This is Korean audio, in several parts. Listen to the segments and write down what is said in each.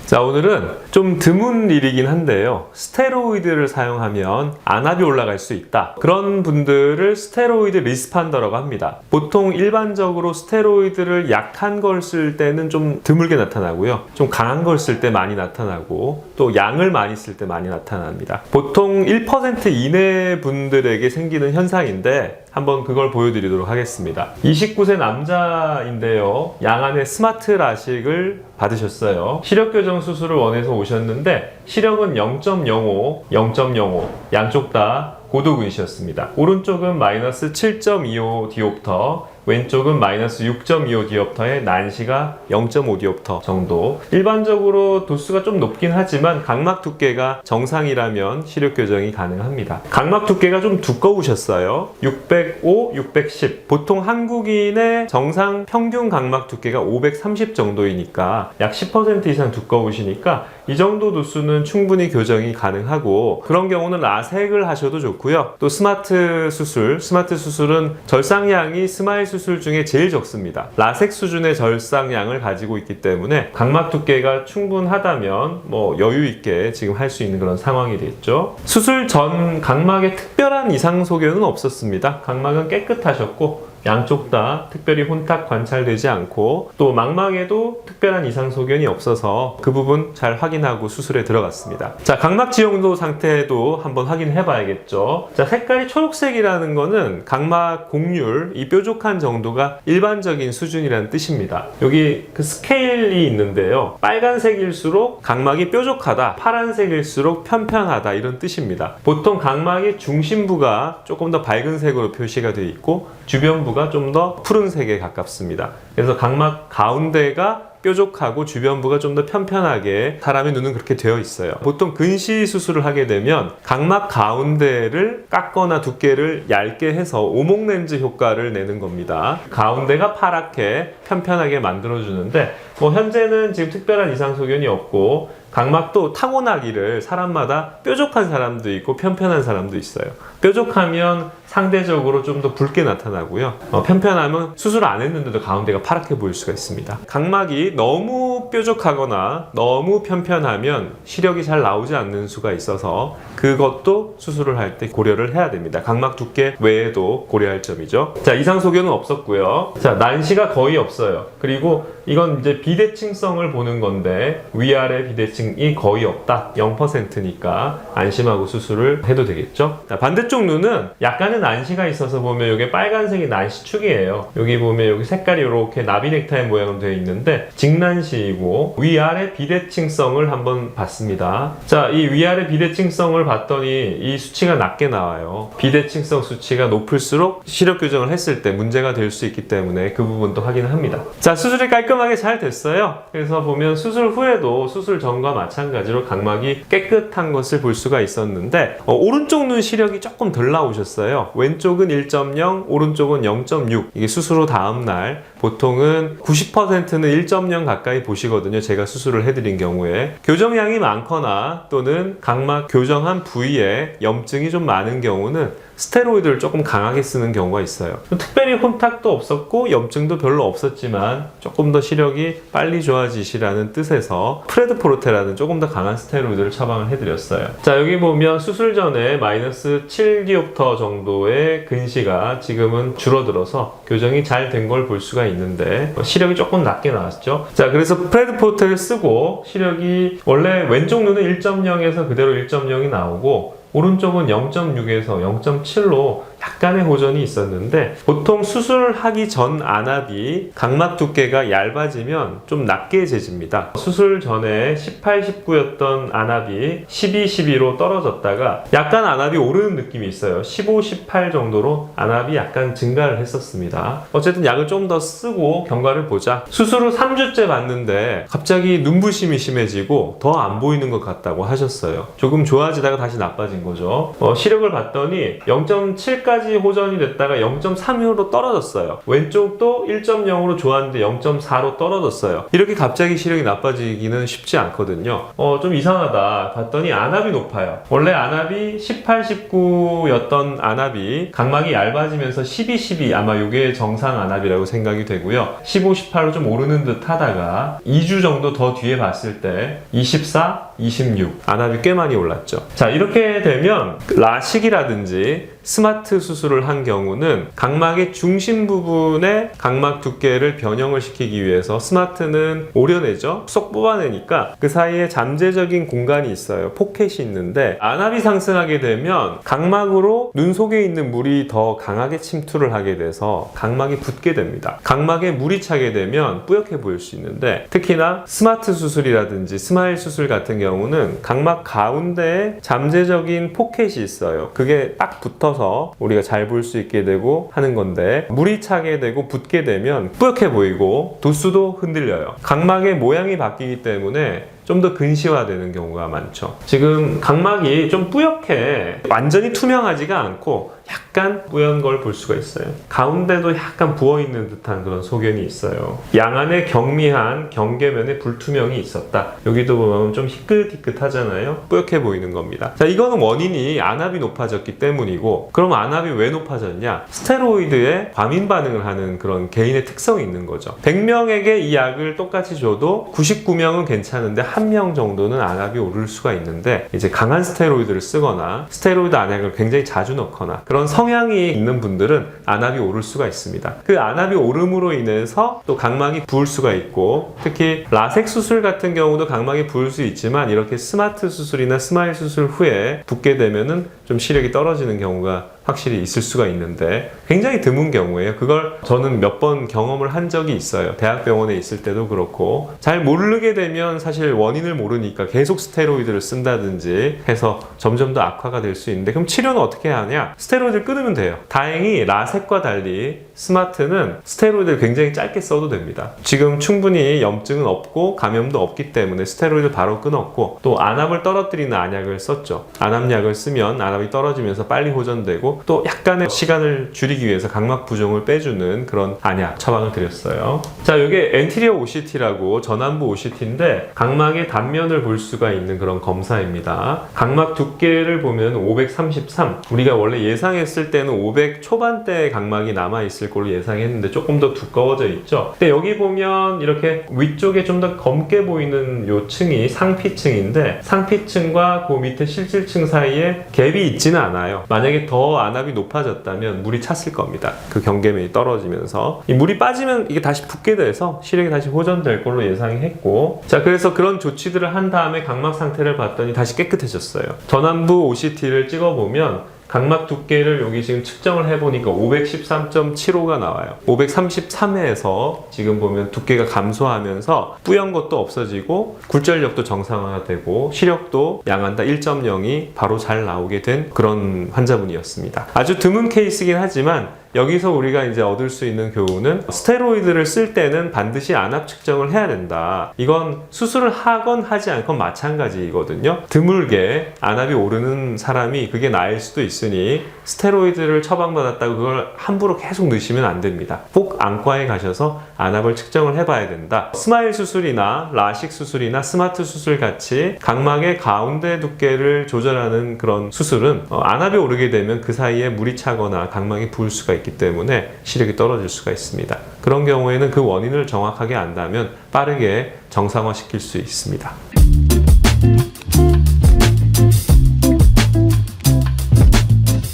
자, 오늘은 좀 드문 일이긴 한데요. 스테로이드를 사용하면 안압이 올라갈 수 있다. 그런 분들을 스테로이드 리스판더라고 합니다. 보통 일반적으로 스테로이드를 약한 걸 쓸 때는 좀 드물게 나타나고요. 좀 강한 걸 쓸 때 많이 나타나고 또 양을 많이 쓸 때 많이 나타납니다. 보통 1% 이내 분들에게 생기는 현상인데 한번 그걸 보여드리도록 하겠습니다. 29세 남자인데요. 양안에 스마트 라식을 받으셨어요. 시력교정 수술을 원해서 오셨는데 시력은 0.05, 0.05 양쪽 다 고도근시였습니다. 오른쪽은 마이너스 7.25 디옵터, 왼쪽은 마이너스 6.25 디옵터에 난시가 0.5 디옵터 정도. 일반적으로 도수가 좀 높긴 하지만 각막 두께가 정상이라면 시력 교정이 가능합니다. 각막 두께가 좀 두꺼우셨어요. 605, 610. 보통 한국인의 정상 평균 각막 두께가 530 정도이니까 약 10% 이상 두꺼우시니까 이 정도 도수는 충분히 교정이 가능하고, 그런 경우는 라섹을 하셔도 좋고요. 또 스마트 수술은 절상량이 스마일 수술 중에 제일 적습니다. 라섹 수준의 절상량을 가지고 있기 때문에 각막 두께가 충분하다면 여유 있게 지금 할 수 있는 그런 상황이 됐죠. 수술 전 각막에 특별한 이상 소견은 없었습니다. 각막은 깨끗하셨고 양쪽 다 특별히 혼탁 관찰되지 않고 또 망막에도 특별한 이상 소견이 없어서 그 부분 잘 확인하고 수술에 들어갔습니다. 자, 각막 지용도 상태도 한번 확인해 봐야겠죠. 자, 색깔이 초록색이라는 거는 각막 곡률, 이 뾰족한 정도가 일반적인 수준이라는 뜻입니다. 여기 그 스케일이 있는데요. 빨간색일수록 각막이 뾰족하다, 파란색일수록 편편하다, 이런 뜻입니다. 보통 각막의 중심부가 조금 더 밝은 색으로 표시가 되어 있고 주변부가 좀 더 푸른색에 가깝습니다. 그래서 각막 가운데가 뾰족하고 주변부가 좀 더 편편하게 사람의 눈은 그렇게 되어 있어요. 보통 근시 수술을 하게 되면 각막 가운데를 깎거나 두께를 얇게 해서 오목렌즈 효과를 내는 겁니다. 가운데가 파랗게 편편하게 만들어주는데 현재는 지금 특별한 이상 소견이 없고, 각막도 타고나기를 사람마다 뾰족한 사람도 있고 편편한 사람도 있어요. 뾰족하면 상대적으로 좀 더 붉게 나타나고요. 편편하면 수술 안 했는데도 가운데가 파랗게 보일 수가 있습니다. 각막이 너무 뾰족하거나 너무 편편하면 시력이 잘 나오지 않는 수가 있어서 그것도 수술을 할 때 고려를 해야 됩니다. 각막 두께 외에도 고려할 점이죠. 자, 이상 소견은 없었고요. 자, 난시가 거의 없어요. 그리고 이건 이제 비대칭성을 보는 건데 위아래 비대칭이 거의 없다. 0%니까 안심하고 수술을 해도 되겠죠. 자, 반대쪽 눈은 약간의 난시가 있어서 보면 이게 빨간색이 난시축이에요. 여기 보면 여기 색깔이 이렇게 나비 넥타이 모양으로 되어 있는데 직난시이고 위아래 비대칭성을 한번 봤습니다. 자, 이 위아래 비대칭성을 봤더니 이 수치가 낮게 나와요. 비대칭성 수치가 높을수록 시력 교정을 했을 때 문제가 될 수 있기 때문에 그 부분도 확인을 합니다. 자, 수술이 깔끔하게 잘 됐어요. 그래서 보면 수술 후에도 수술 전과 마찬가지로 각막이 깨끗한 것을 볼 수가 있었는데 오른쪽 눈 시력이 조금 덜 나오셨어요. 왼쪽은 1.0, 오른쪽은 0.6. 이게 수술 후 다음날 보통은 90%는 1.0 가까이 보시거든요. 제가 수술을 해드린 경우에. 교정량이 많거나 또는 각막 교정한 부위에 염증이 좀 많은 경우는 스테로이드를 조금 강하게 쓰는 경우가 있어요. 특별히 혼탁도 없었고 염증도 별로 없었지만 조금 더 시력이 빨리 좋아지시라는 뜻에서 프레드포르테라는 조금 더 강한 스테로이드를 처방을 해드렸어요. 자, 여기 보면 수술 전에 마이너스 7디옵터 정도의 근시가 지금은 줄어들어서 교정이 잘 된 걸 볼 수가 있는데 시력이 조금 낮게 나왔죠. 자, 그래서 프레드포르테를 쓰고 시력이 원래 왼쪽 눈은 1.0에서 그대로 1.0이 나오고 오른쪽은 0.6에서 0.7로 약간의 호전이 있었는데 보통 수술하기 전 안압이 각막 두께가 얇아지면 좀 낮게 재집니다. 수술 전에 18, 19였던 안압이 12, 12로 떨어졌다가 약간 안압이 오르는 느낌이 있어요. 15, 18 정도로 안압이 약간 증가를 했었습니다. 어쨌든 약을 좀 더 쓰고 경과를 보자. 수술 후 3주째 봤는데 갑자기 눈부심이 심해지고 더 안 보이는 것 같다고 하셨어요. 조금 좋아지다가 다시 나빠진 거죠. 시력을 봤더니 0.7까지 끝까지 호전이 됐다가 0.3으로 떨어졌어요. 왼쪽도 1.0으로 좋았는데 0.4로 떨어졌어요. 이렇게 갑자기 시력이 나빠지기는 쉽지 않거든요. 좀 이상하다 봤더니 안압이 높아요. 원래 안압이 18, 19였던 안압이 각막이 얇아지면서 12, 12 아마 이게 정상 안압이라고 생각이 되고요. 15, 18로 좀 오르는 듯 하다가 2주 정도 더 뒤에 봤을 때 24, 26 안압이 꽤 많이 올랐죠. 자, 이렇게 되면 라식이라든지 스마트 수술을 한 경우는 각막의 중심 부분에 각막 두께를 변형을 시키기 위해서 스마트는 오려내죠. 쏙 뽑아내니까 그 사이에 잠재적인 공간이 있어요. 포켓이 있는데 안압이 상승하게 되면 각막으로 눈 속에 있는 물이 더 강하게 침투를 하게 돼서 각막이 붓게 됩니다. 각막에 물이 차게 되면 뿌옇게 보일 수 있는데 특히나 스마트 수술이라든지 스마일 수술 같은 경우는 각막 가운데에 잠재적인 포켓이 있어요. 그게 딱 붙어서 우리가 잘 볼 수 있게 되고 하는 건데 물이 차게 되고 붓게 되면 뿌옇게 보이고 도수도 흔들려요. 각막의 모양이 바뀌기 때문에 좀 더 근시화되는 경우가 많죠. 지금 각막이 좀 뿌옇게 완전히 투명하지가 않고 약간 뿌연 걸 볼 수가 있어요. 가운데도 약간 부어있는 듯한 그런 소견이 있어요. 양안에 경미한 경계면에 불투명이 있었다. 여기도 보면 좀 희끗희끗하잖아요. 뿌옇게 보이는 겁니다. 자, 이거는 원인이 안압이 높아졌기 때문이고, 그럼 안압이 왜 높아졌냐? 스테로이드에 과민 반응을 하는 그런 개인의 특성이 있는 거죠. 100명에게 이 약을 똑같이 줘도 99명은 괜찮은데 1명 정도는 안압이 오를 수가 있는데, 이제 강한 스테로이드를 쓰거나 스테로이드 안약을 굉장히 자주 넣거나 그런 성향이 있는 분들은 안압이 오를 수가 있습니다. 그 안압이 오름으로 인해서 또 각막이 부을 수가 있고, 특히 라섹 수술 같은 경우도 각막이 부을 수 있지만 이렇게 스마트 수술이나 스마일 수술 후에 붓게 되면은 좀 시력이 떨어지는 경우가 확실히 있을 수가 있는데 굉장히 드문 경우예요. 그걸 저는 몇 번 경험을 한 적이 있어요. 대학병원에 있을 때도 그렇고, 잘 모르게 되면 사실 원인을 모르니까 계속 스테로이드를 쓴다든지 해서 점점 더 악화가 될 수 있는데, 그럼 치료는 어떻게 하냐? 스테로이드를 끊으면 돼요. 다행히 라섹과 달리 스마트는 스테로이드를 굉장히 짧게 써도 됩니다. 지금 충분히 염증은 없고 감염도 없기 때문에 스테로이드 바로 끊었고, 또 안압을 떨어뜨리는 안약을 썼죠. 안압약을 쓰면 안압이 떨어지면서 빨리 호전되고, 또 약간의 시간을 줄이기 위해서 각막 부종을 빼주는 그런 안약 처방을 드렸어요. 자, 이게 엔티리어 OCT라고 전완부 OCT인데 각막의 단면을 볼 수가 있는 그런 검사입니다. 각막 두께를 보면 533, 우리가 원래 예상했을 때는 500 초반대의 각막이 남아있을 걸로 예상했는데 조금 더 두꺼워져 있죠. 근데 여기 보면 이렇게 위쪽에 좀 더 검게 보이는 요 층이 상피층인데, 상피층과 그 밑에 실질층 사이에 갭이 있지는 않아요. 만약에 더 안압이 높아졌다면 물이 찼을 겁니다. 그 경계면이 떨어지면서 이 물이 빠지면 이게 다시 붓게 돼서 시력이 다시 호전될 걸로 예상했고, 자, 그래서 그런 조치들을 한 다음에 각막 상태를 봤더니 다시 깨끗해졌어요. 전완부 OCT를 찍어보면 각막 두께를 여기 지금 측정을 해보니까 513.75가 나와요. 533에서 지금 보면 두께가 감소하면서 뿌연 것도 없어지고 굴절력도 정상화되고 시력도 양안 다 1.0이 바로 잘 나오게 된 그런 환자분이었습니다. 아주 드문 케이스긴 하지만 여기서 우리가 이제 얻을 수 있는 교훈은 스테로이드를 쓸 때는 반드시 안압 측정을 해야 된다. 이건 수술을 하건 하지 않건 마찬가지거든요. 드물게 안압이 오르는 사람이 그게 나일 수도 있으니 스테로이드를 처방받았다고 그걸 함부로 계속 넣으시면 안 됩니다. 꼭 안과에 가셔서 안압을 측정을 해봐야 된다. 스마일 수술이나 라식 수술이나 스마트 수술 같이 각막의 가운데 두께를 조절하는 그런 수술은 안압이 오르게 되면 그 사이에 물이 차거나 각막이 부을 수가 있기 때문에 시력이 떨어질 수가 있습니다. 그런 경우에는 그 원인을 정확하게 안다면 빠르게 정상화시킬 수 있습니다.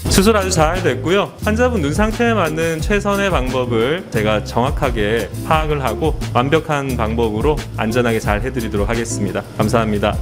수술 아주 잘 됐고요. 환자분 눈 상태에 맞는 최선의 방법을 제가 정확하게 파악을 하고 완벽한 방법으로 안전하게 잘 해드리도록 하겠습니다. 감사합니다.